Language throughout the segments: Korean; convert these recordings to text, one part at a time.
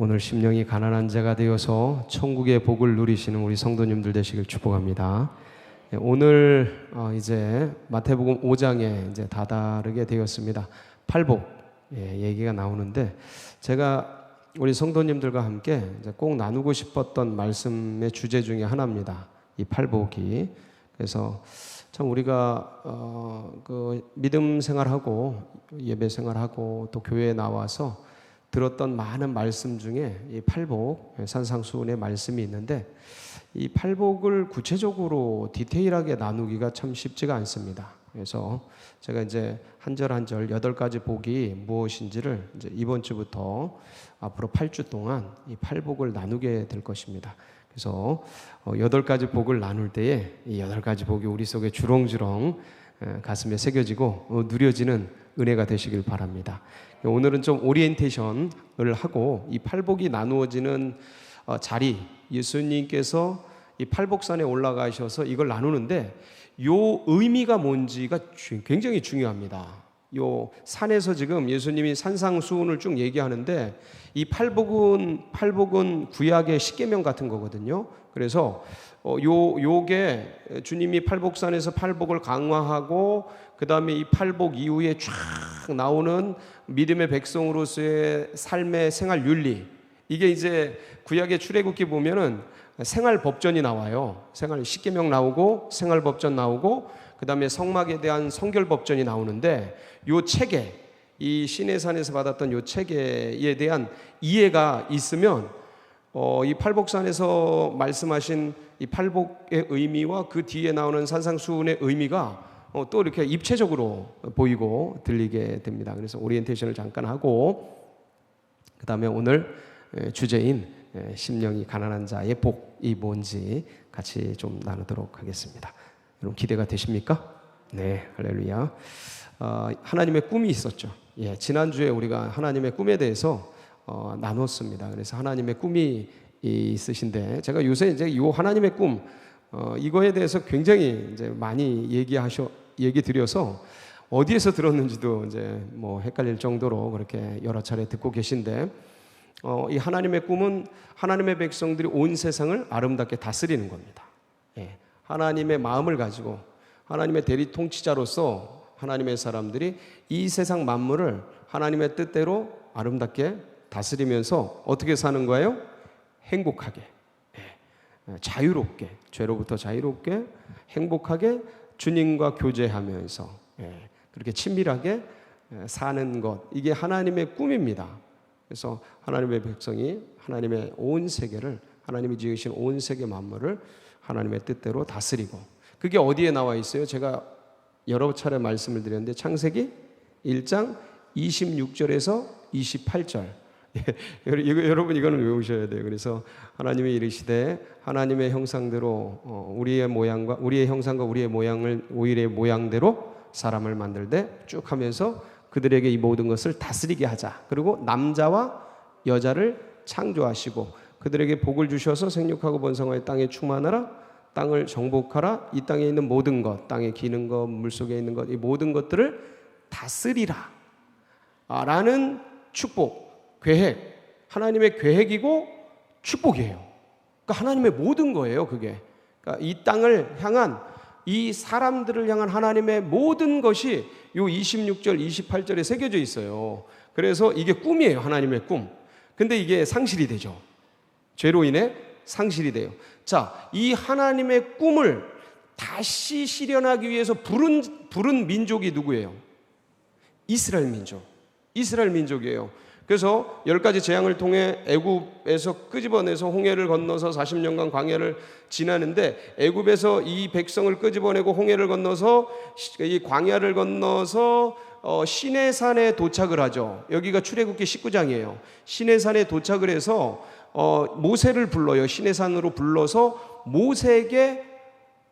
오늘 심령이 가난한 자가 되어서 천국의 복을 누리시는 우리 성도님들 되시길 축복합니다. 오늘 이제 마태복음 5장에 이제 다다르게 되었습니다. 팔복 얘기가 나오는데, 제가 우리 성도님들과 함께 이제 꼭 나누고 싶었던 말씀의 주제 중에 하나입니다. 이 팔복이. 그래서 참 우리가 그 믿음 생활하고 예배 생활하고 또 교회에 나와서 들었던 많은 말씀 중에 이 팔복, 산상수훈의 말씀이 있는데, 이 팔복을 구체적으로 디테일하게 나누기가 참 쉽지가 않습니다. 그래서 제가 이제 한 절 한 절 8가지 복이 무엇인지를 이제 이번 주부터 앞으로 8주 동안 이 팔복을 나누게 될 것입니다. 그래서 8가지 복을 나눌 때에 이 8가지 복이 우리 속에 주렁주렁 가슴에 새겨지고 누려지는 은혜가 되시길 바랍니다. 오늘은 좀 오리엔테이션을 하고 이 팔복이 나누어지는 자리, 예수님께서 이 팔복산에 올라가셔서 이걸 나누는데 요 의미가 뭔지가 굉장히 중요합니다. 요 산에서 지금 예수님이 산상수훈을 쭉 얘기하는데, 이 팔복은 구약의 십계명 같은 거거든요. 그래서 요게 주님이 팔복산에서 팔복을 강화하고 그 다음에 이 팔복 이후에 쫙 나오는 믿음의 백성으로서의 삶의 생활 윤리, 이게 이제 구약의 출애굽기 보면은 생활 법전이 나와요. 생활 십계명 나오고 생활 법전 나오고 그 다음에 성막에 대한 성결 법전이 나오는데, 요 체계, 이 시내산에서 받았던 요 체계에 대한 이해가 있으면 이 팔복산에서 말씀하신 이 팔복의 의미와 그 뒤에 나오는 산상수훈의 의미가 또 이렇게 입체적으로 보이고 들리게 됩니다. 그래서 오리엔테이션을 잠깐 하고 그 다음에 오늘 주제인 심령이 가난한 자의 복이 뭔지 같이 좀 나누도록 하겠습니다. 여러분 기대가 되십니까? 네, 할렐루야. 하나님의 꿈이 있었죠. 지난주에 우리가 하나님의 꿈에 대해서 나눴습니다. 그래서 하나님의 꿈이 있으신데, 제가 요새 이제 이 하나님의 꿈 이거에 대해서 굉장히 이제 많이 얘기 드려서 어디에서 들었는지도 이제 뭐 헷갈릴 정도로 그렇게 여러 차례 듣고 계신데, 이 하나님의 꿈은 하나님의 백성들이 온 세상을 아름답게 다스리는 겁니다. 하나님의 마음을 가지고 하나님의 대리 통치자로서 하나님의 사람들이 이 세상 만물을 하나님의 뜻대로 아름답게 다스리면서 어떻게 사는 거예요? 행복하게, 자유롭게, 죄로부터 자유롭게, 행복하게 주님과 교제하면서 그렇게 친밀하게 사는 것, 이게 하나님의 꿈입니다. 그래서 하나님의 백성이 하나님의 온 세계를, 하나님이 지으신 온 세계 만물을 하나님의 뜻대로 다스리고, 그게 어디에 나와 있어요? 제가 여러 차례 말씀을 드렸는데 창세기 1장 26절에서 28절. 여러분 이거는 외우셔야 돼요. 그래서 하나님이 이르시되 하나님의 형상대로 우리의 모양과 우리의 형상과 우리의 모양대로 사람을 만들되 쭉 하면서 그들에게 이 모든 것을 다스리게 하자. 그리고 남자와 여자를 창조하시고 그들에게 복을 주셔서 생육하고 번성하여 땅에 충만하라, 땅을 정복하라, 이 땅에 있는 모든 것, 땅에 기는 것, 물속에 있는 것, 이 모든 것들을 다스리라 라는 축복, 계획, 하나님의 계획이고 축복이에요. 그러니까 하나님의 모든 거예요, 그게. 그러니까 이 땅을 향한, 이 사람들을 향한 하나님의 모든 것이 요 26절, 28절에 새겨져 있어요. 그래서 이게 꿈이에요, 하나님의 꿈. 근데 이게 상실이 되죠. 죄로 인해 상실이 돼요. 자, 이 하나님의 꿈을 다시 실현하기 위해서 부른 민족이 누구예요? 이스라엘 민족. 이스라엘 민족이에요. 그래서 10가지 재앙을 통해 애굽에서 끄집어내서 홍해를 건너서 40년간 광야를 지나는데, 애굽에서 이 백성을 끄집어내고 홍해를 건너서 이 광야를 건너서 시내산에 도착을 하죠. 여기가 출애굽기 19장이에요. 시내산에 도착을 해서 모세를 불러요. 시내산으로 불러서 모세에게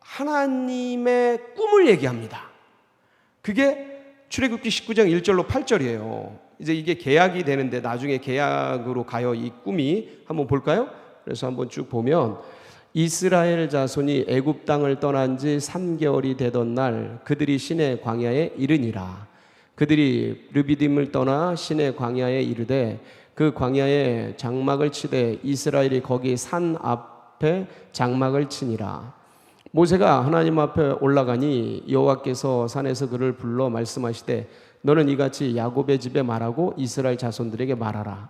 하나님의 꿈을 얘기합니다. 그게 출애굽기 19장 1절로 8절이에요. 이제 이게 계약이 되는데 나중에 계약으로 가요. 이 꿈이 한번 볼까요? 그래서 한번 쭉 보면, 이스라엘 자손이 애굽 땅을 떠난 지 3개월이 되던 날 그들이 시내 광야에 이르니라. 그들이 르비딤을 떠나 시내 광야에 이르되 그 광야에 장막을 치되 이스라엘이 거기 산 앞에 장막을 치니라. 모세가 하나님 앞에 올라가니 여호와께서 산에서 그를 불러 말씀하시되 너는 이같이 야곱의 집에 말하고 이스라엘 자손들에게 말하라.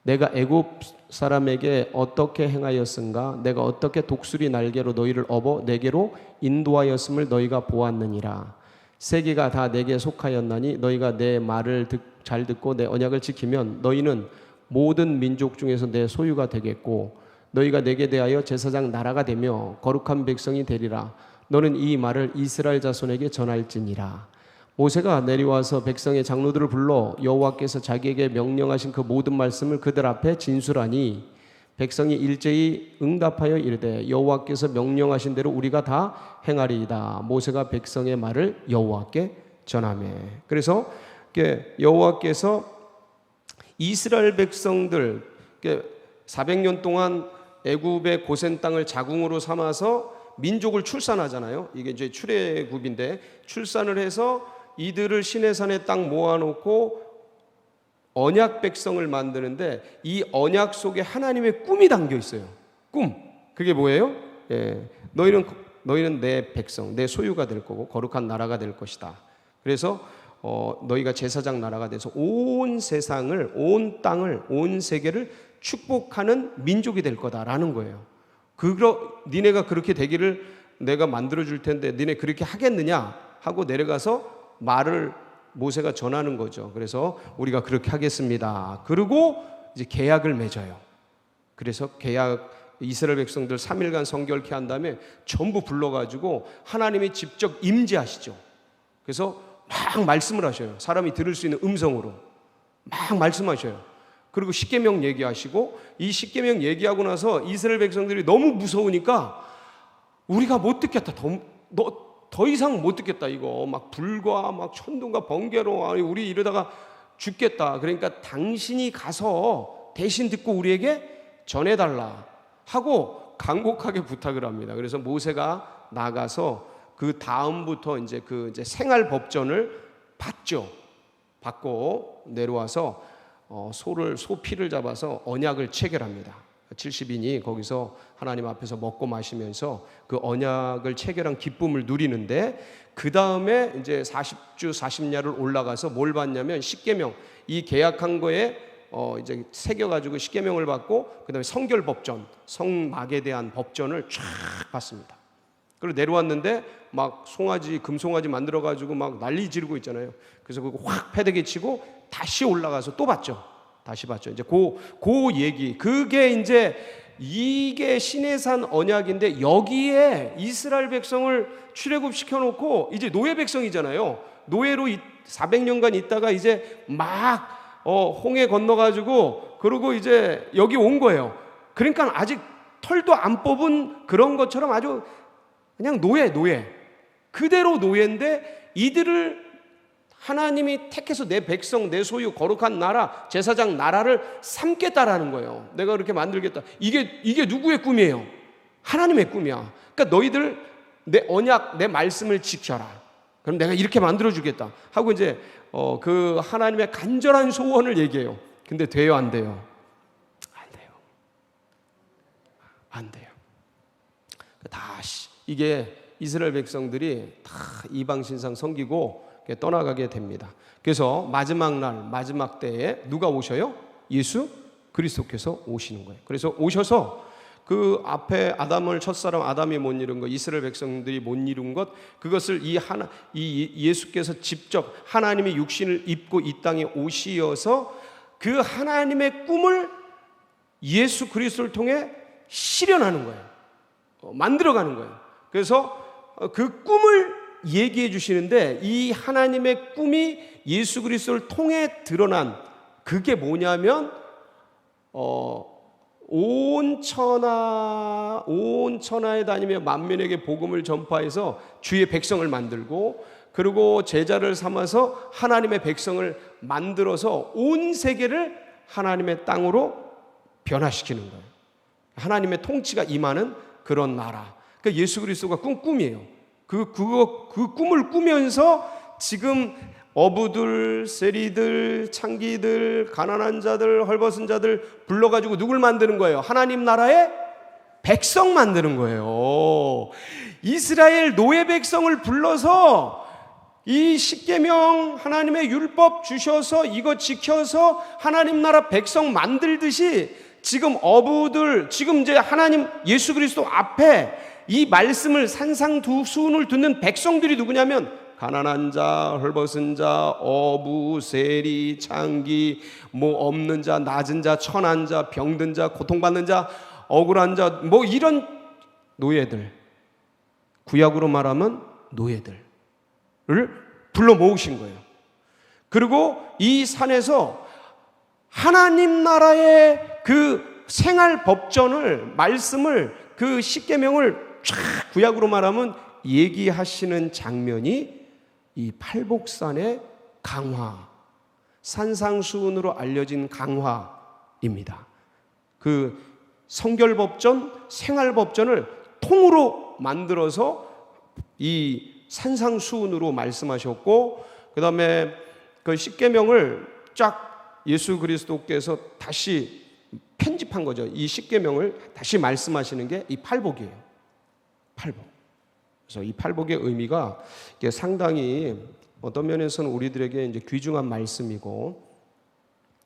내가 애굽 사람에게 어떻게 행하였은가? 내가 어떻게 독수리 날개로 너희를 업어 내게로 인도하였음을 너희가 보았느니라. 세계가 다 내게 속하였나니 너희가 내 말을 잘 듣고 내 언약을 지키면 너희는 모든 민족 중에서 내 소유가 되겠고 너희가 내게 대하여 제사장 나라가 되며 거룩한 백성이 되리라. 너는 이 말을 이스라엘 자손에게 전할지니라. 모세가 내려와서 백성의 장로들을 불러 여호와께서 자기에게 명령하신 그 모든 말씀을 그들 앞에 진술하니 백성이 일제히 응답하여 이르되 여호와께서 명령하신 대로 우리가 다 행하리이다. 모세가 백성의 말을 여호와께 전하매. 그래서 여호와께서 이스라엘 백성들 400년 동안 애굽의 고센 땅을 자궁으로 삼아서 민족을 출산하잖아요. 이게 이제 출애굽인데 출산을 해서 이들을 시내산에 딱 모아놓고 언약 백성을 만드는데 이 언약 속에 하나님의 꿈이 담겨 있어요. 꿈. 그게 뭐예요? 너희는 내 백성, 내 소유가 될 거고 거룩한 나라가 될 것이다. 그래서 너희가 제사장 나라가 돼서 온 세상을, 온 땅을, 온 세계를 축복하는 민족이 될 거다라는 거예요. 니네가 그렇게 되기를 내가 만들어 줄 텐데 니네 그렇게 하겠느냐 하고 내려가서 말을 모세가 전하는 거죠. 그래서 우리가 그렇게 하겠습니다. 그리고 이제 계약을 맺어요. 그래서 이스라엘 백성들 3일간 성결케 한 다음에 전부 불러가지고 하나님이 직접 임재하시죠. 그래서 막 말씀을 하셔요. 사람이 들을 수 있는 음성으로 막 말씀하셔요. 그리고 십계명 얘기하시고 이 십계명 얘기하고 나서 이스라엘 백성들이 너무 무서우니까 우리가 못 듣겠다. 더 이상 못 듣겠다. 이거 막 불과 막 천둥과 번개로 우리 이러다가 죽겠다. 그러니까 당신이 가서 대신 듣고 우리에게 전해달라 하고 간곡하게 부탁을 합니다. 그래서 모세가 나가서 그 다음부터 이제 생활 법전을 받고 내려와서 소 피를 잡아서 언약을 체결합니다. 70인이 거기서 하나님 앞에서 먹고 마시면서 그 언약을 체결한 기쁨을 누리는데 그 다음에 이제 40주 40야를 올라가서 뭘 받냐면 십계명, 이 계약한 거에 이제 새겨가지고 십계명을 받고 그 다음에 성결 법전, 성막에 대한 법전을 쫙 받습니다. 그리고 내려왔는데 막 금송아지 만들어가지고 막 난리 지르고 있잖아요. 그래서 그거 확 패대기 치고 다시 올라가서 또 받죠. 다시 받죠. 이제 그 얘기, 그게 이제 이게 시내산 언약인데 여기에 이스라엘 백성을 출애굽 시켜놓고 이제 노예 백성이잖아요. 노예로 400년간 있다가 이제 막 홍해 건너가지고 그러고 이제 여기 온 거예요. 그러니까 아직 털도 안 뽑은 그런 것처럼 아주 그냥 노예 그대로 노예인데 이들을 하나님이 택해서 내 백성, 내 소유, 거룩한 나라, 제사장 나라를 삼겠다라는 거예요. 내가 그렇게 만들겠다. 이게 누구의 꿈이에요? 하나님의 꿈이야. 그러니까 너희들 내 언약, 내 말씀을 지켜라. 그럼 내가 이렇게 만들어주겠다 하고 이제 그 하나님의 간절한 소원을 얘기해요. 근데 돼요, 안 돼요? 안 돼요. 다시 이게 이스라엘 백성들이 다 이방 신상 섬기고 떠나가게 됩니다. 그래서 마지막 날, 마지막 때에 누가 오셔요? 예수 그리스도께서 오시는 거예요. 그래서 오셔서 그 앞에 첫사람 아담이 못 이룬 것, 이스라엘 백성들이 못 이룬 것, 그것을 이 예수께서 직접 하나님의 육신을 입고 이 땅에 오시어서 그 하나님의 꿈을 예수 그리스도를 통해 실현하는 거예요. 만들어가는 거예요. 그래서 그 꿈을 얘기해 주시는데 이 하나님의 꿈이 예수 그리스도를 통해 드러난 그게 뭐냐면 온 천하에 다니며 만민에게 복음을 전파해서 주의 백성을 만들고 그리고 제자를 삼아서 하나님의 백성을 만들어서 온 세계를 하나님의 땅으로 변화시키는 거예요. 하나님의 통치가 임하는 그런 나라. 그러니까 예수 그리스도가 꿈이에요. 그 꿈을 꾸면서 지금 어부들, 세리들, 창기들, 가난한 자들, 헐벗은 자들 불러가지고 누굴 만드는 거예요? 하나님 나라의 백성 만드는 거예요. 이스라엘 노예 백성을 불러서 이 십계명 하나님의 율법 주셔서 이거 지켜서 하나님 나라 백성 만들듯이 지금 어부들, 지금 이제 하나님 예수 그리스도 앞에 이 말씀을 산상수훈을 듣는 백성들이 누구냐면 가난한 자, 헐벗은 자, 어부, 세리, 창기, 뭐 없는 자, 낮은 자, 천한 자, 병든 자, 고통받는 자, 억울한 자, 뭐 이런 노예들, 구약으로 말하면 노예들을 불러 모으신 거예요. 그리고 이 산에서 하나님 나라의 그 생활 법전을, 말씀을, 그 십계명을 쫙 구약으로 말하면 얘기하시는 장면이 이 팔복산의 강화, 산상수훈으로 알려진 강화입니다. 그 성결법전, 생활법전을 통으로 만들어서 이 산상수훈으로 말씀하셨고, 그 다음에 그 십계명을 쫙 예수 그리스도께서 다시 편집한 거죠. 이 십계명을 다시 말씀하시는 게 이 팔복이에요. 팔복. 그래서 이 팔복의 의미가 상당히 어떤 면에서는 우리들에게 이제 귀중한 말씀이고,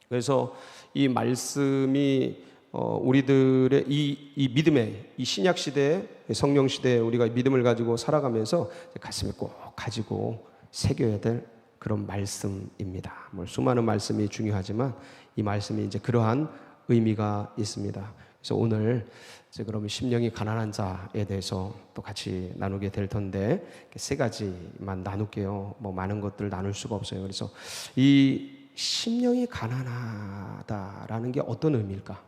그래서 이 말씀이 우리들의 이 믿음의 이 신약 시대, 성령 시대에 우리가 믿음을 가지고 살아가면서 가슴에 꼭 가지고 새겨야 될 그런 말씀입니다. 수많은 말씀이 중요하지만 이 말씀이 이제 그러한 의미가 있습니다. 그래서 오늘 이제 그러면 심령이 가난한 자에 대해서 또 같이 나누게 될 텐데 세 가지만 나눌게요. 많은 것들 나눌 수가 없어요. 그래서 이 심령이 가난하다라는 게 어떤 의미일까?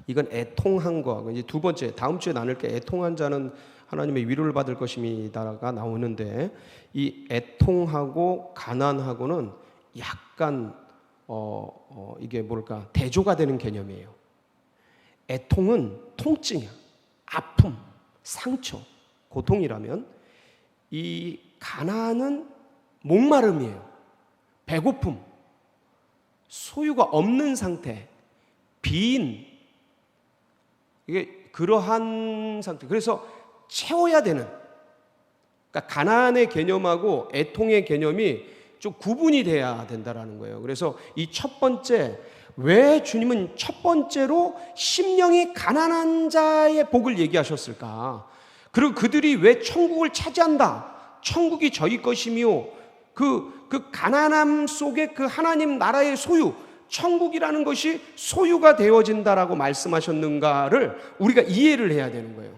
이건 애통한 거. 이제 두 번째, 다음 주에 나눌 게 애통한 자는 하나님의 위로를 받을 것입니다가 나오는데, 이 애통하고 가난하고는 약간 이게 뭘까? 대조가 되는 개념이에요. 애통은 통증이야, 아픔, 상처, 고통이라면, 이 가난은 목마름이에요. 배고픔, 소유가 없는 상태, 빈, 이게 그러한 상태. 그래서 채워야 되는, 그러니까 가난의 개념하고 애통의 개념이 좀 구분이 돼야 된다라는 거예요. 그래서 이 첫 번째, 왜 주님은 첫 번째로 심령이 가난한 자의 복을 얘기하셨을까? 그리고 그들이 왜 천국을 차지한다, 천국이 저희 것이며 그 가난함 속에 그 하나님 나라의 소유, 천국이라는 것이 소유가 되어진다라고 말씀하셨는가를 우리가 이해를 해야 되는 거예요.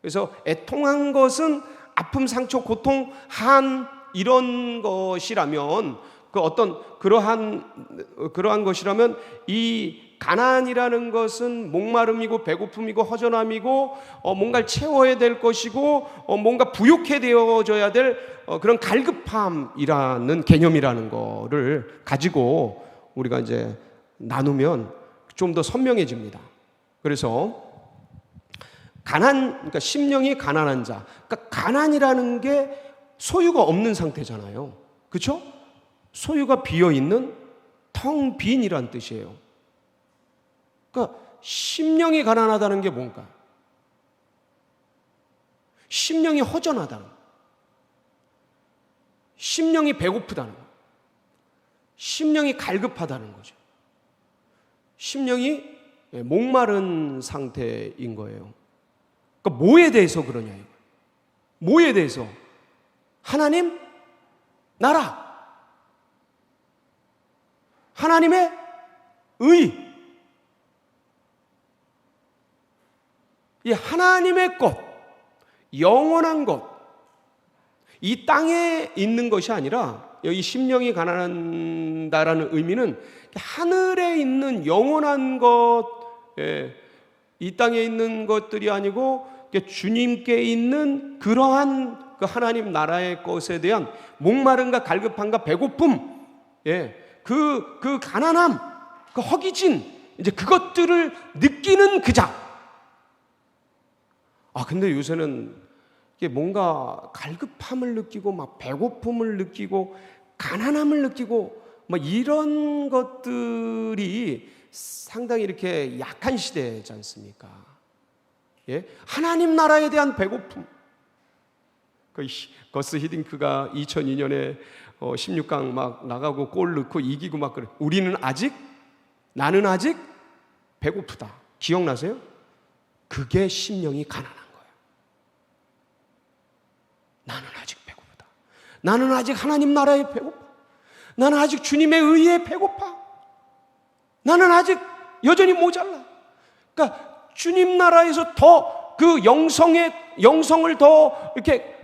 그래서 애통한 것은 아픔, 상처, 고통, 한 이런 것이라면, 그 어떤 그러한 것이라면, 이 가난이라는 것은 목마름이고 배고픔이고 허전함이고 뭔가를 채워야 될 것이고 뭔가 부욕해 되어져야 될 그런 갈급함이라는 개념이라는 거를 가지고 우리가 이제 나누면 좀 더 선명해집니다. 그래서 그러니까 심령이 가난한 자, 그러니까 가난이라는 게 소유가 없는 상태잖아요. 그렇죠? 소유가 비어 있는, 텅 빈이란 뜻이에요. 그러니까 심령이 가난하다는 게 뭔가? 심령이 허전하다는 거, 심령이 배고프다는 거, 심령이 갈급하다는 거죠. 심령이 목마른 상태인 거예요. 그러니까 뭐에 대해서 그러냐, 이거. 뭐에 대해서? 하나님 나라, 하나님의 의, 이 하나님의 것, 영원한 것, 이 땅에 있는 것이 아니라, 여기 심령이 가난하다라는 의미는 하늘에 있는 영원한 것, 이 땅에 있는 것들이 아니고 주님께 있는 그러한 그 하나님 나라의 것에 대한 목마름과 갈급함과 배고픔, 그 가난함, 그 허기진, 이제 그것들을 느끼는 그 자. 근데 요새는 이게 뭔가 갈급함을 느끼고 막 배고픔을 느끼고 가난함을 느끼고 뭐 이런 것들이 상당히 이렇게 약한 시대지 않습니까? 예? 하나님 나라에 대한 배고픔. 거스 히딩크가 2002년에 16강 막 나가고 골 넣고 이기고 막 그래. 나는 아직 배고프다. 기억나세요? 그게 심령이 가난한 거예요. 나는 아직 배고프다. 나는 아직 하나님 나라에 배고파. 나는 아직 주님의 의에 배고파. 나는 아직 여전히 모자라. 그러니까 주님 나라에서 더 그 영성을 더 이렇게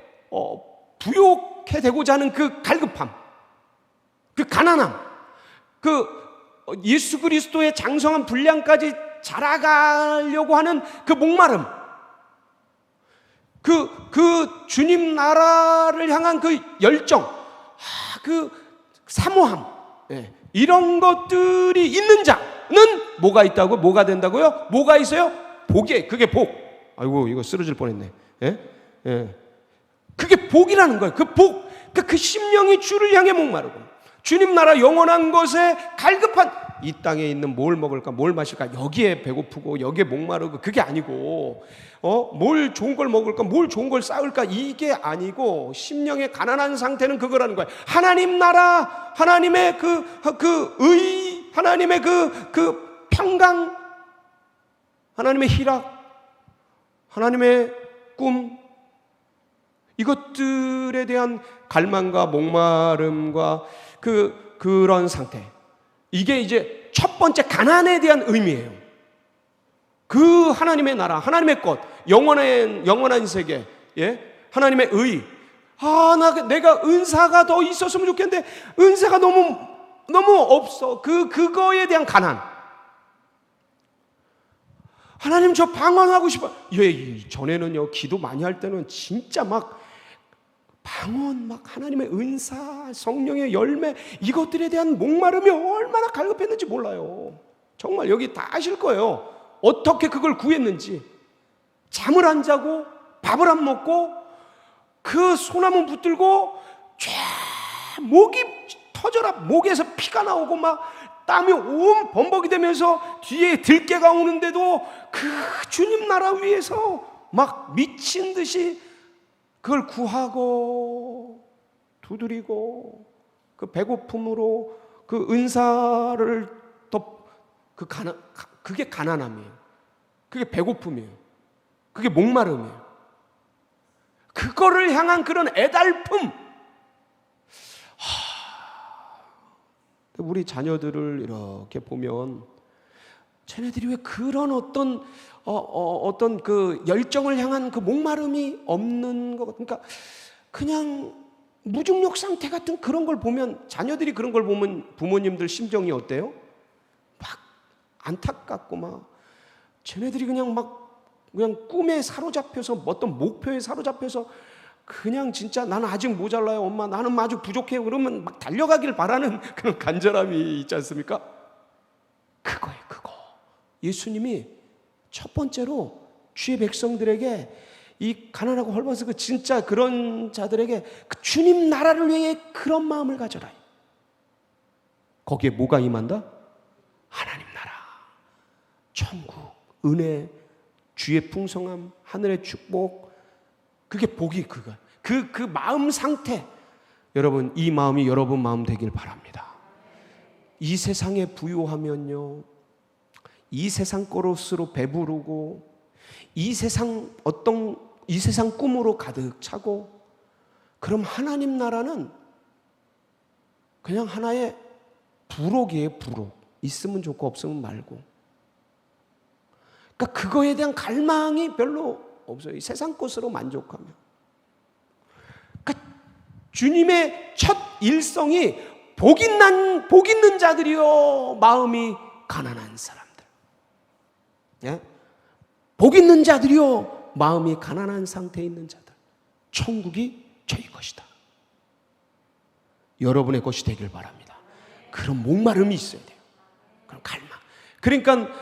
부욕해 되고자 하는 그 갈급함, 그 가난함, 그 예수 그리스도의 장성한 분량까지 자라가려고 하는 그 목마름, 그 주님 나라를 향한 그 열정, 그 사모함, 이런 것들이 있는 자는 뭐가 있다고? 뭐가 된다고요? 뭐가 있어요? 그게 복. 아이고, 이거 쓰러질 뻔했네. 그게 복이라는 거예요. 그 복, 그 심령이 주를 향해 목마르고 주님 나라 영원한 것에 갈급한, 이 땅에 있는 뭘 먹을까, 뭘 마실까, 여기에 배고프고 여기에 목마르고, 그게 아니고 뭘 좋은 걸 먹을까, 뭘 좋은 걸 쌓을까, 이게 아니고 심령의 가난한 상태는 그거라는 거예요. 하나님 나라, 하나님의 그 의, 하나님의 그 평강, 하나님의 희락, 하나님의 꿈, 이것들에 대한 갈망과 목마름과 그런 상태, 이게 이제 첫 번째 가난에 대한 의미예요. 그 하나님의 나라, 하나님의 것, 영원한 세계, 하나님의 의. 내가 은사가 더 있었으면 좋겠는데 은사가 너무 없어. 그거에 대한 가난. 하나님, 저 방언하고 싶어. 전에는요, 기도 많이 할 때는 진짜 막 방언, 막 하나님의 은사, 성령의 열매, 이것들에 대한 목마름이 얼마나 갈급했는지 몰라요. 정말 여기 다 아실 거예요. 어떻게 그걸 구했는지. 잠을 안 자고 밥을 안 먹고 그 소나무 붙들고 목이 터져라, 목에서 피가 나오고 막 땀이 온 범벅이 되면서 뒤에 들깨가 오는데도 그 주님 나라 위에서 막 미친 듯이 그걸 구하고 두드리고, 그 배고픔으로 그 은사를 그게 가난함이에요. 그게 배고픔이에요. 그게 목마름이에요. 그거를 향한 그런 애달픔. 우리 자녀들을 이렇게 보면 쟤네들이 왜 그런 어떤 그 열정을 향한 그 목마름이 없는 것 같으니까, 그냥 무중력 상태 같은 그런 걸 보면, 자녀들이 그런 걸 보면 부모님들 심정이 어때요? 막 안타깝고, 막 쟤네들이 그냥 꿈에 사로잡혀서, 어떤 목표에 사로잡혀서 그냥 진짜 나는 아직 모자라요, 엄마, 나는 아주 부족해요, 그러면 막 달려가길 바라는 그런 간절함이 있지 않습니까? 그거예요, 그거. 예수님이 첫 번째로 주의 백성들에게, 이 가난하고 헐벗은 그 진짜 그런 자들에게 그 주님 나라를 위해 그런 마음을 가져라. 거기에 뭐가 임한다? 하나님 나라, 천국, 은혜, 주의 풍성함, 하늘의 축복, 그게 복이 그거. 그 마음 상태. 여러분, 이 마음이 여러분 마음 되길 바랍니다. 이 세상에 부유하면요, 이 세상 것으로 배부르고, 이 세상 꿈으로 가득 차고, 그럼 하나님 나라는 그냥 하나의 부록이에요, 부록. 있으면 좋고 없으면 말고. 그러니까 그거에 대한 갈망이 별로 없어요. 이 세상 것으로 만족하며. 그러니까 주님의 첫 일성이 복 있는 자들이요, 마음이 가난한 사람들. 예? 복 있는 자들이요, 마음이 가난한 상태에 있는 자들. 천국이 저희 것이다. 여러분의 것이 되길 바랍니다. 그런 목마름이 있어야 돼요. 그런 갈망. 그러니까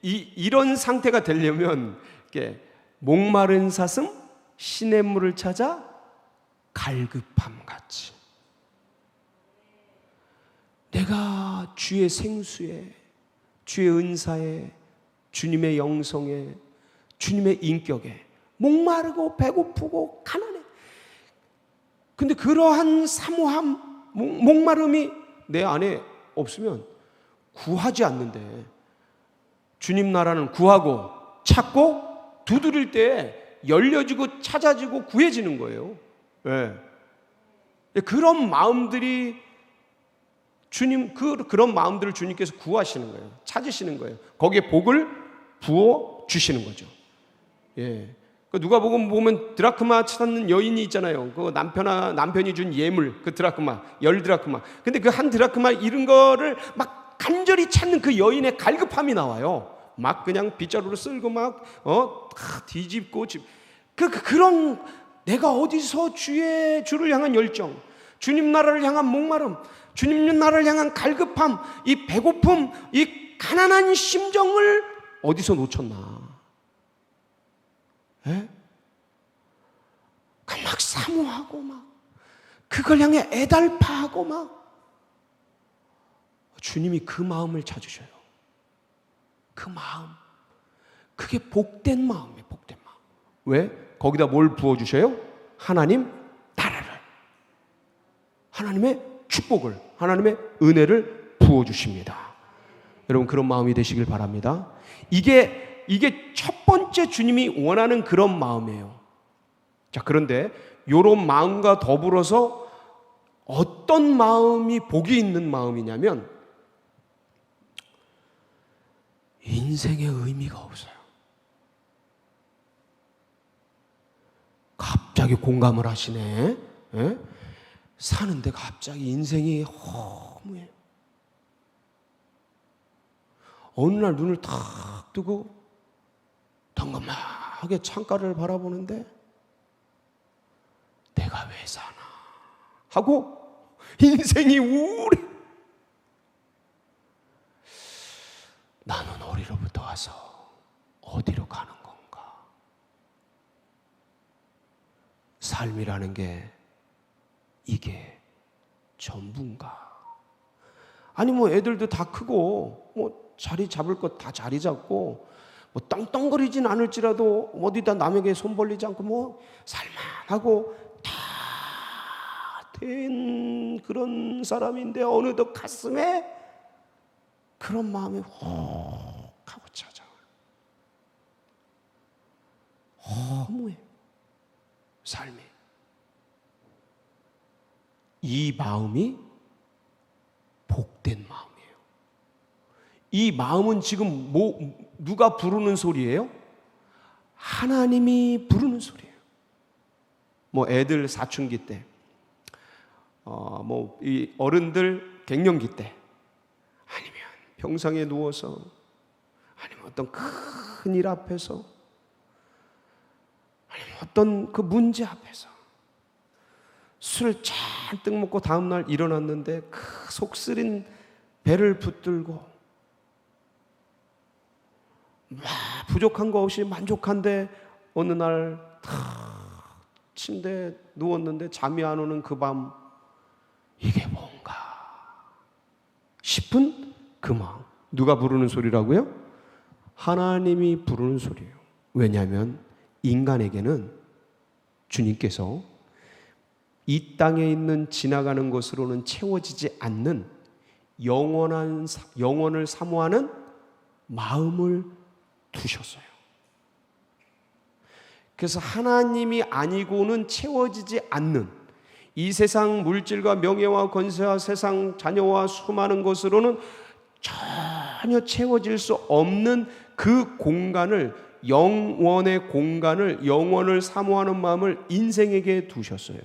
이런 상태가 되려면 이렇게 목마른 사슴 시냇물을 찾아 갈급함 같이. 내가 주의 생수에, 주의 은사에, 주님의 영성에, 주님의 인격에 목마르고 배고프고 가난해. 근데 그러한 사모함, 목마름이 내 안에 없으면 구하지 않는데, 주님 나라는 구하고 찾고 두드릴 때 열려지고 찾아지고 구해지는 거예요. 네. 그런 마음들이 주님, 그런 마음들을 주님께서 구하시는 거예요. 찾으시는 거예요. 거기에 복을 부어 주시는 거죠. 예. 누가복음 보면 드라크마 찾는 여인이 있잖아요. 그 남편이 준 예물, 그 드라크마, 10드라크마. 근데 그 한 드라크마 잃은 거를 막 간절히 찾는 그 여인의 갈급함이 나와요. 막 그냥 빗자루로 쓸고 막 다 뒤집고 그런 내가 어디서 주를 향한 열정, 주님 나라를 향한 목마름, 주님 나라를 향한 갈급함, 이 배고픔, 이 가난한 심정을 어디서 놓쳤나? 예? 막 사모하고 막 그걸 향해 애달파하고 막 주님이 그 마음을 찾으셔요. 그 마음, 그게 복된 마음이에요. 복된 마음. 왜? 거기다 뭘 부어주셔요? 하나님 나라를, 하나님의 축복을, 하나님의 은혜를 부어주십니다. 여러분 그런 마음이 되시길 바랍니다. 이게 첫 번째 주님이 원하는 그런 마음이에요. 자, 그런데 이런 마음과 더불어서 어떤 마음이 복이 있는 마음이냐면 인생의 의미가 없어요. 갑자기 공감을 하시네. 예? 사는데 갑자기 인생이 허무해요. 어느 날 눈을 탁 뜨고 덤덤하게 창가를 바라보는데 내가 왜 사나 하고 인생이 우울해. 나는 어디로부터 와서 어디로 가는 건가? 삶이라는 게 이게 전부인가? 아니 뭐 애들도 다 크고 뭐 자리 잡을 것 다 자리 잡고 뭐 떵떵거리진 않을지라도 어디다 남에게 손 벌리지 않고 뭐 살만하고 다 된 그런 사람인데 어느덧 가슴에 그런 마음이 혹 하고 찾아와요. 허무해 삶이. 이 마음이 복된 마음이에요. 이 마음은 지금 누가 부르는 소리예요? 하나님이 부르는 소리예요. 뭐 애들 사춘기 때, 뭐 이 어른들 갱년기 때, 아니면 병상에 누워서, 아니면 어떤 큰 일 앞에서, 아니면 어떤 그 문제 앞에서 술을 잔뜩 먹고 다음날 일어났는데 그 속쓰린 배를 붙들고 막 부족한 거 없이 만족한데 어느 날 침대에 누웠는데 잠이 안 오는 그 밤, 이게 뭔가 싶은 그 마음. 누가 부르는 소리라고요? 하나님이 부르는 소리예요. 왜냐하면 인간에게는 주님께서 이 땅에 있는 지나가는 것으로는 채워지지 않는 영원을 사모하는 마음을 두셨어요. 그래서 하나님이 아니고는 채워지지 않는 이 세상 물질과 명예와 권세와 세상 자녀와 수많은 것으로는 전혀 채워질 수 없는 그 공간을, 영원의 공간을, 영원을 사모하는 마음을 인생에게 두셨어요.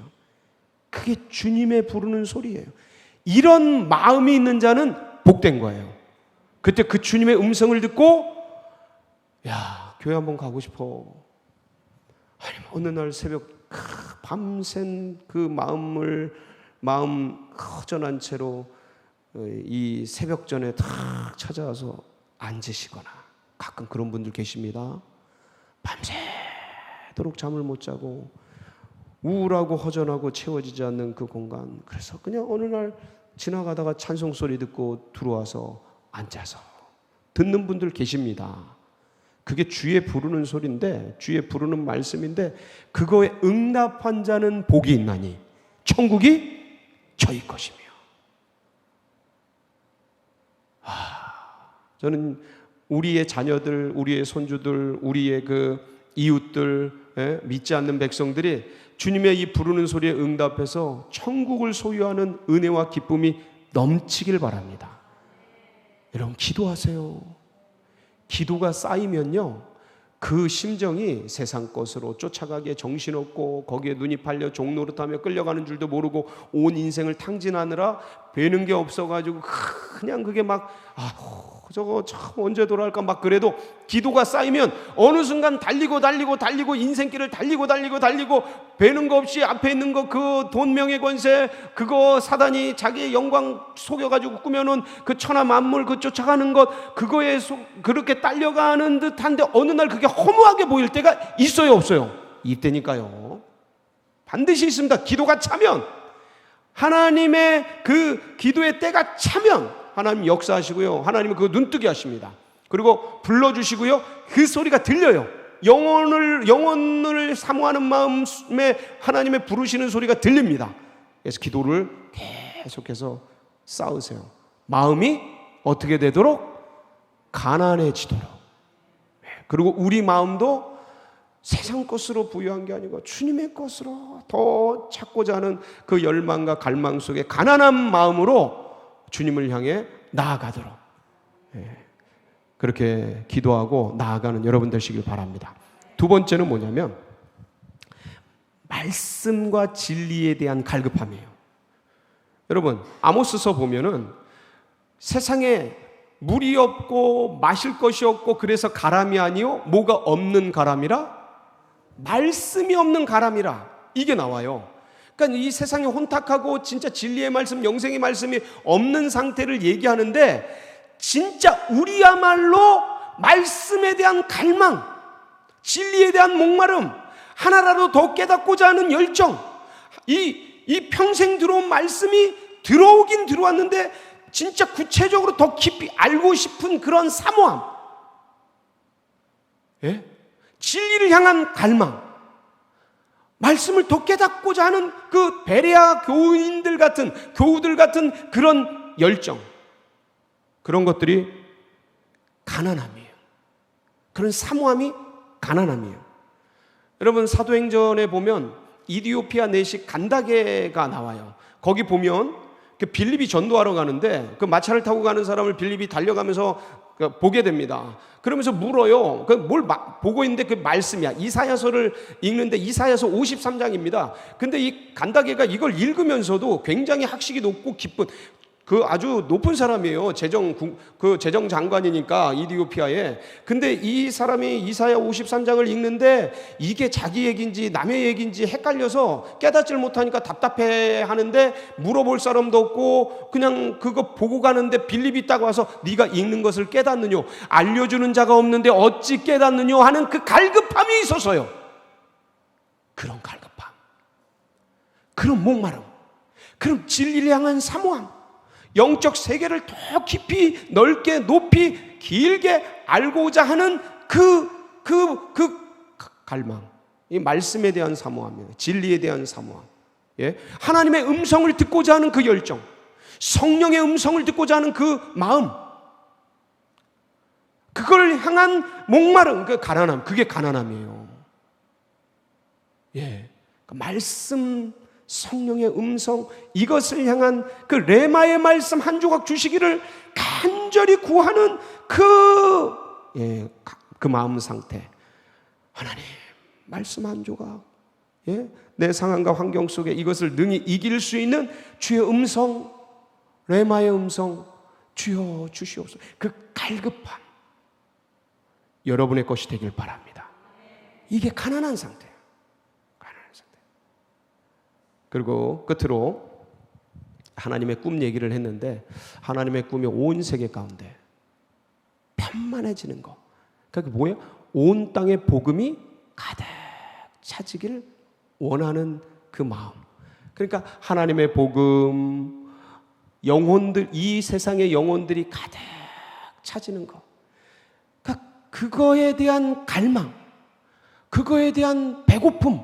그게 주님의 부르는 소리예요. 이런 마음이 있는 자는 복된 거예요. 그때 그 주님의 음성을 듣고 야, 교회 한번 가고 싶어. 아니면 어느 날 새벽 밤샌 그 마음 허전한 채로 이 새벽전에 탁 찾아와서 앉으시거나, 가끔 그런 분들 계십니다. 밤새도록 잠을 못 자고 우울하고 허전하고 채워지지 않는 그 공간. 그래서 그냥 어느 날 지나가다가 찬송 소리 듣고 들어와서 앉아서 듣는 분들 계십니다. 그게 주의 부르는 소리인데, 주의 부르는 말씀인데, 그거에 응답한 자는 복이 있나니 천국이 저희 것이며. 저는 우리의 자녀들, 우리의 손주들, 우리의 그 이웃들, 믿지 않는 백성들이 주님의 이 부르는 소리에 응답해서 천국을 소유하는 은혜와 기쁨이 넘치길 바랍니다. 여러분, 기도하세요. 기도가 쌓이면요, 그 심정이 세상 것으로 쫓아가기에 정신없고 거기에 눈이 팔려 종노릇하며 끌려가는 줄도 모르고 온 인생을 탕진하느라 되는 게 없어가지고 그냥 그게 막 저거 참 언제 돌아올까 막 그래도 기도가 쌓이면 어느 순간 달리고 인생길을 달리고 배는 거 없이 앞에 있는 거 그 돈 명예 권세 그거 사단이 자기의 영광 속여가지고 꾸며놓은 그 천하 만물 그 쫓아가는 것 그거에 그렇게 딸려가는 듯한데 어느 날 그게 허무하게 보일 때가 있어요 없어요? 이때니까요. 반드시 있습니다. 기도가 차면, 하나님의 그 기도의 때가 차면 하나님 역사하시고요, 하나님은 그거 눈뜨게 하십니다. 그리고 불러주시고요, 그 소리가 들려요. 영혼을 사모하는 마음에 하나님의 부르시는 소리가 들립니다. 그래서 기도를 계속해서 쌓으세요. 마음이 어떻게 되도록? 가난해지도록. 그리고 우리 마음도 세상 것으로 부유한 게 아니고 주님의 것으로 더 찾고자 하는 그 열망과 갈망 속에 가난한 마음으로 주님을 향해 나아가도록 그렇게 기도하고 나아가는 여러분 되시길 바랍니다. 두 번째는 뭐냐면 말씀과 진리에 대한 갈급함이에요. 여러분, 아모스서 보면은 세상에 물이 없고 마실 것이 없고 그래서 가람이 아니요 뭐가 없는 가람이라? 말씀이 없는 가람이라, 이게 나와요. 그러니까 이 세상이 혼탁하고 진짜 진리의 말씀, 영생의 말씀이 없는 상태를 얘기하는데, 진짜 우리야말로 말씀에 대한 갈망, 진리에 대한 목마름, 하나라도 더 깨닫고자 하는 열정, 이 평생 들어온 말씀이 들어오긴 들어왔는데 진짜 구체적으로 더 깊이 알고 싶은 그런 사모함, 진리를 향한 갈망, 말씀을 더 깨닫고자 하는 그 베레아 교우들 같은 그런 열정, 그런 것들이 가난함이에요. 그런 사모함이 가난함이에요. 여러분, 사도행전에 보면 이디오피아 내시 간다게가 나와요. 거기 보면 그 빌립이 전도하러 가는데 그 마차를 타고 가는 사람을 빌립이 달려가면서 보게 됩니다. 그러면서 물어요. 뭘 보고 있는데 그 말씀이야. 이사야서를 읽는데 이사야서 53장입니다. 근데 이 간다게가 이걸 읽으면서도 굉장히 학식이 높고 깊은 그 아주 높은 사람이에요. 재정 장관이니까 이디오피아에. 근데 이 사람이 이사야 53장을 읽는데 이게 자기 얘기인지 남의 얘기인지 헷갈려서 깨닫질 못하니까 답답해 하는데 물어볼 사람도 없고 그냥 그거 보고 가는데 빌립이 딱 와서 네가 읽는 것을 깨닫느뇨, 알려주는 자가 없는데 어찌 깨닫느뇨 하는 그 갈급함이 있어서요. 그런 갈급함, 그런 목마름, 그런 진리를 향한 사모함, 영적 세계를 더 깊이 넓게 높이 길게 알고자 하는 그 갈망, 이 말씀에 대한 사모함이에요. 진리에 대한 사모함, 하나님의 음성을 듣고자 하는 그 열정, 성령의 음성을 듣고자 하는 그 마음, 그걸 향한 목마름, 그 가난함, 그게 가난함이에요. 그 말씀, 성령의 음성, 이것을 향한 그 레마의 말씀 한 조각 주시기를 간절히 구하는 그 마음 상태. 하나님, 말씀 한 조각, 내 상황과 환경 속에 이것을 능히 이길 수 있는 주의 음성, 레마의 음성, 주여 주시옵소서. 그 갈급함, 여러분의 것이 되길 바랍니다. 이게 가난한 상태예요. 그리고 끝으로 하나님의 꿈 얘기를 했는데, 하나님의 꿈이 온 세계 가운데 편만해지는 거. 그게 뭐예요? 온 땅에 복음이 가득 차지기를 원하는 그 마음. 그러니까 하나님의 복음, 영혼들, 이 세상의 영혼들이 가득 차지는 것, 그러니까 그거에 대한 갈망, 그거에 대한 배고픔,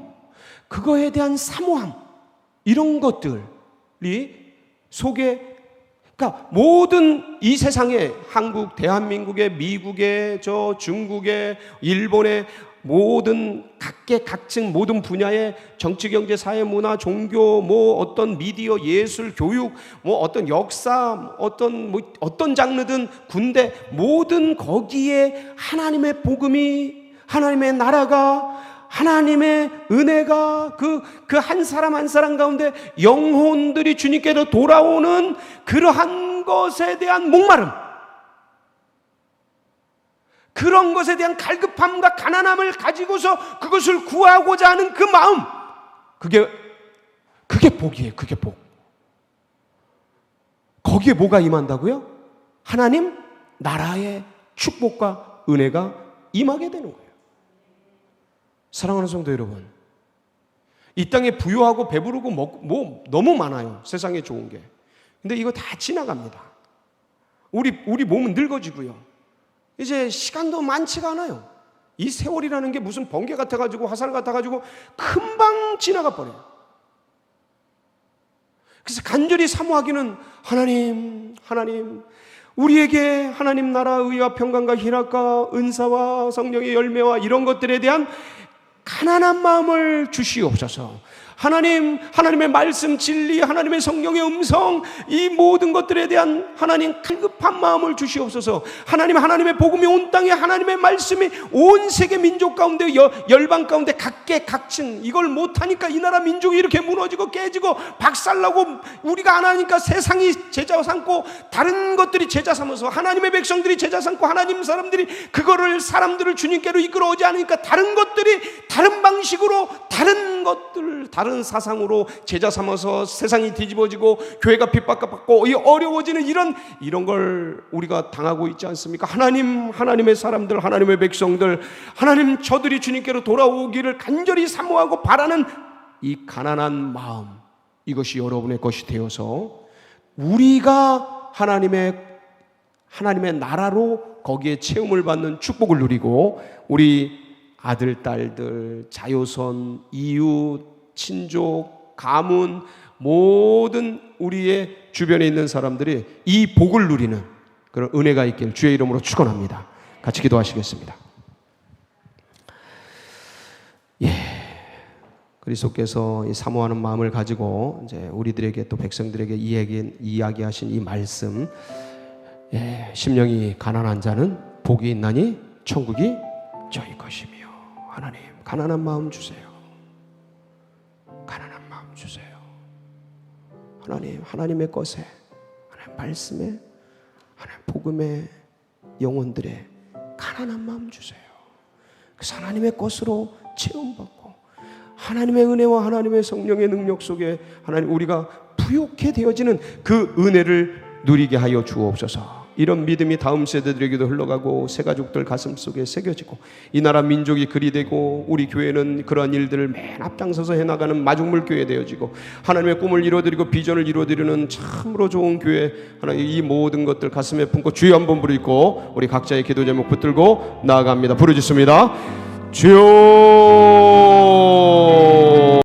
그거에 대한 사모함, 이런 것들이 속에, 그러니까 모든 이 세상에, 한국, 대한민국의, 미국의, 중국의, 일본의 모든 각계각층 모든 분야의 정치, 경제, 사회, 문화, 종교, 어떤 미디어, 예술, 교육, 어떤 역사, 어떤 장르든 군대, 모든 거기에 하나님의 복음이, 하나님의 나라가, 하나님의 은혜가 그 한 사람 한 사람 가운데 영혼들이 주님께로 돌아오는 그러한 것에 대한 목마름, 그런 것에 대한 갈급함과 가난함을 가지고서 그것을 구하고자 하는 그 마음, 그게 복이에요. 그게 복. 거기에 뭐가 임한다고요? 하나님 나라의 축복과 은혜가 임하게 되는 거예요. 사랑하는 성도 여러분, 이 땅에 부유하고 배부르고 너무 많아요. 세상에 좋은 게. 근데 이거 다 지나갑니다. 우리 몸은 늙어지고요. 이제 시간도 많지가 않아요. 이 세월이라는 게 무슨 번개 같아가지고 화살 같아가지고 금방 지나가 버려요. 그래서 간절히 사모하기는, 하나님 우리에게 하나님 나라 의와 평강과 희락과 은사와 성령의 열매와 이런 것들에 대한 가난한 마음을 주시옵소서. 하나님의 말씀, 진리, 하나님의 성령의 음성, 이 모든 것들에 대한 하나님 갈급한 마음을 주시옵소서. 하나님의 복음이 온 땅에, 하나님의 말씀이 온 세계 민족 가운데, 열방 가운데 각계각층, 이걸 못하니까 이 나라 민족이 이렇게 무너지고 깨지고 박살나고, 우리가 안 하니까 세상이 제자 삼고 다른 것들이 제자 삼아서, 하나님의 백성들이 제자 삼고 하나님 사람들이 그거를 사람들을 주님께로 이끌어오지 않으니까 다른 것들이 다른 방식으로, 다른 사상으로 제자 삼아서 세상이 뒤집어지고 교회가 핍박받고 어려워지는 이런 걸 우리가 당하고 있지 않습니까? 하나님의 사람들, 하나님의 백성들, 하나님 저들이 주님께로 돌아오기를 간절히 사모하고 바라는 이 가난한 마음, 이것이 여러분의 것이 되어서 우리가 하나님의 나라로 거기에 체험을 받는 축복을 누리고, 우리 아들, 딸들, 자효선, 이웃, 친족, 가문, 모든 우리의 주변에 있는 사람들이 이 복을 누리는 그런 은혜가 있기를 주의 이름으로 축원합니다. 같이 기도하시겠습니다. 그리스도께서 이 사모하는 마음을 가지고 이제 우리들에게, 또 백성들에게 이야기하신 이 말씀, 심령이 가난한 자는 복이 있나니 천국이 저희 것이며, 하나님 가난한 마음 주세요. 가난한 마음 주세요. 하나님의 것에, 하나님 말씀에, 하나님 복음의 영혼들의 가난한 마음 주세요. 그래서 하나님의 것으로 체험받고 하나님의 은혜와 하나님의 성령의 능력 속에 하나님 우리가 부욕해 되어지는 그 은혜를 누리게 하여 주옵소서. 이런 믿음이 다음 세대들에게도 흘러가고 새가족들 가슴 속에 새겨지고 이 나라 민족이 그리 되고, 우리 교회는 그러한 일들을 맨 앞장서서 해나가는 마중물 교회 되어지고, 하나님의 꿈을 이루어드리고 비전을 이루어드리는 참으로 좋은 교회, 하나님 이 모든 것들 가슴에 품고 주여 한번 부르고 우리 각자의 기도 제목 붙들고 나아갑니다. 부르짖습니다. 주여.